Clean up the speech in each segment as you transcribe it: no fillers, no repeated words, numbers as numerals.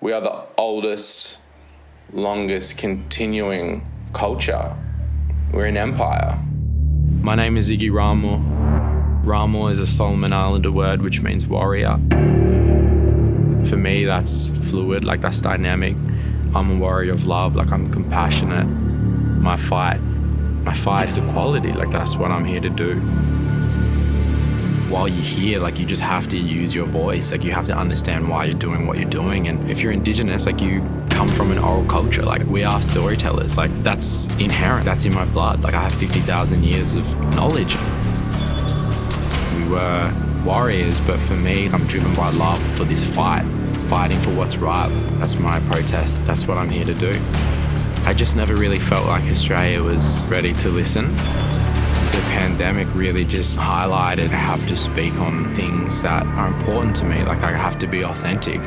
We are the oldest, longest continuing culture. We're an empire. My name is Ziggy Ramo. Ramo is a Solomon Islander word which means warrior. For me, that's fluid, like that's dynamic. I'm a warrior of love, like I'm compassionate. My fight is equality, like that's what I'm here to do. While you're here, like you just have to use your voice, like you have to understand why you're doing what you're doing. And if you're Indigenous, like you come from an oral culture, like we are storytellers, like that's inherent, that's in my blood. Like I have 50,000 years of knowledge. We were warriors, but for me, I'm driven by love for this fight, fighting for what's right. That's my protest, that's what I'm here to do. I just never really felt like Australia was ready to listen. The pandemic really just highlighted I have to speak on things that are important to me, like I have to be authentic.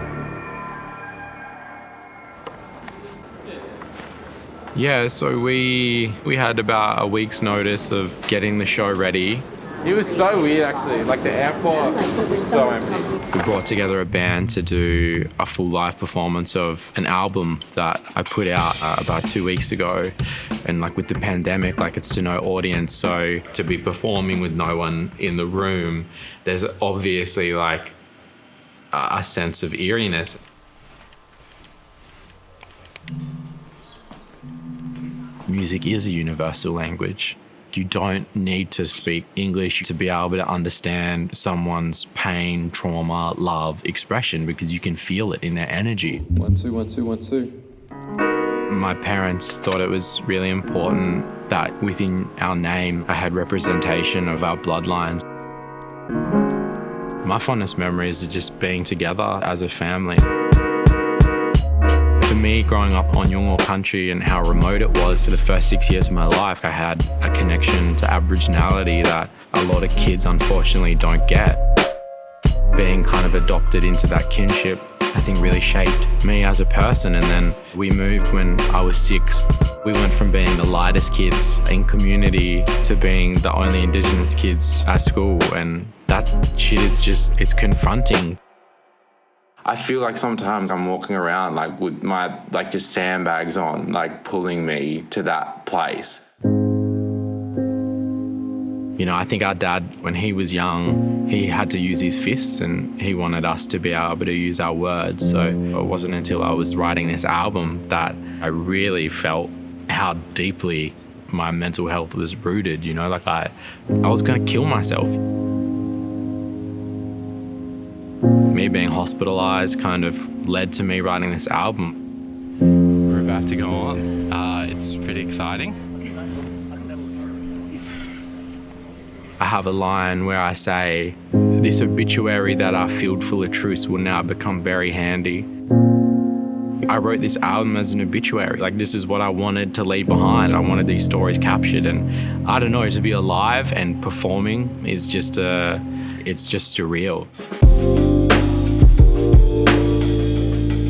Yeah, so we had about a week's notice of getting the show ready. It was so weird actually, like the airport was so empty. We brought together a band to do a full live performance of an album that I put out about 2 weeks ago. And like with the pandemic, like it's to no audience, so to be performing with no one in the room, there's obviously like a sense of eeriness. Music is a universal language. You don't need to speak English to be able to understand someone's pain, trauma, love, expression, because you can feel it in their energy. 1 2 1 2 1 2. My parents thought it was really important that within our name I had representation of our bloodlines. My fondest memories are just being together as a family. For me, growing up on Yolngu country and how remote it was for the first 6 years of my life, I had a connection to Aboriginality that a lot of kids unfortunately don't get. Being kind of adopted into that kinship, I think really shaped me as a person. And then we moved when I was 6. We went from being the lightest kids in community to being the only Indigenous kids at school. And that shit is just, it's confronting. I feel like sometimes I'm walking around like with my like just sandbags on, like pulling me to that place. You know, I think our dad, when he was young, he had to use his fists and he wanted us to be able to use our words. So it wasn't until I was writing this album that I really felt how deeply my mental health was rooted, you know, like I was gonna kill myself. Me being hospitalized kind of led to me writing this album. We're about to go on. It's pretty exciting. I have a line where I say, this obituary that I filled full of truths will now become very handy. I wrote this album as an obituary. Like, this is what I wanted to leave behind. I wanted these stories captured, and I don't know, to be alive and performing is just, it's just surreal.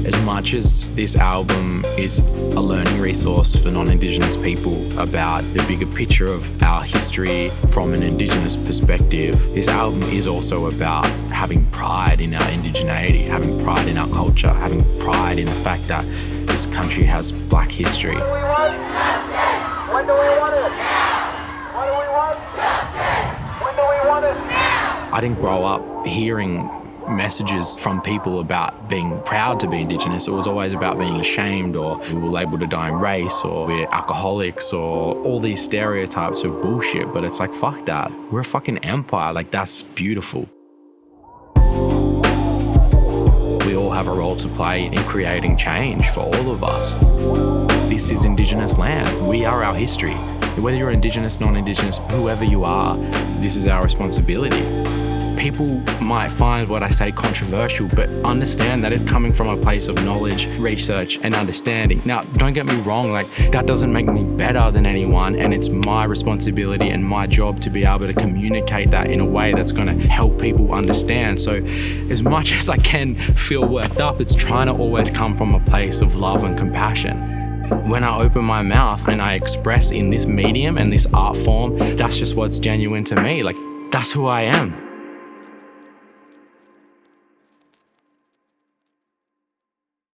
As much as this album is a learning resource for non-Indigenous people about the bigger picture of our history from an Indigenous perspective, this album is also about having pride in our indigeneity, having pride in our culture, having pride in the fact that this country has Black history. When do we want justice? When do we want it? Now! When do we want justice? When do we want it? Now! I didn't grow up hearing messages from people about being proud to be Indigenous. It was always about being ashamed, or we were labelled a dying race, or we're alcoholics, or all these stereotypes of bullshit. But it's like, fuck that. We're a fucking empire. Like, that's beautiful. We all have a role to play in creating change for all of us. This is Indigenous land. We are our history. Whether you're Indigenous, non-Indigenous, whoever you are, this is our responsibility. People might find what I say controversial, but understand that it's coming from a place of knowledge, research, and understanding. Now, don't get me wrong, like, that doesn't make me better than anyone, and it's my responsibility and my job to be able to communicate that in a way that's gonna help people understand. So as much as I can feel worked up, it's trying to always come from a place of love and compassion. When I open my mouth and I express in this medium and this art form, that's just what's genuine to me. Like, that's who I am.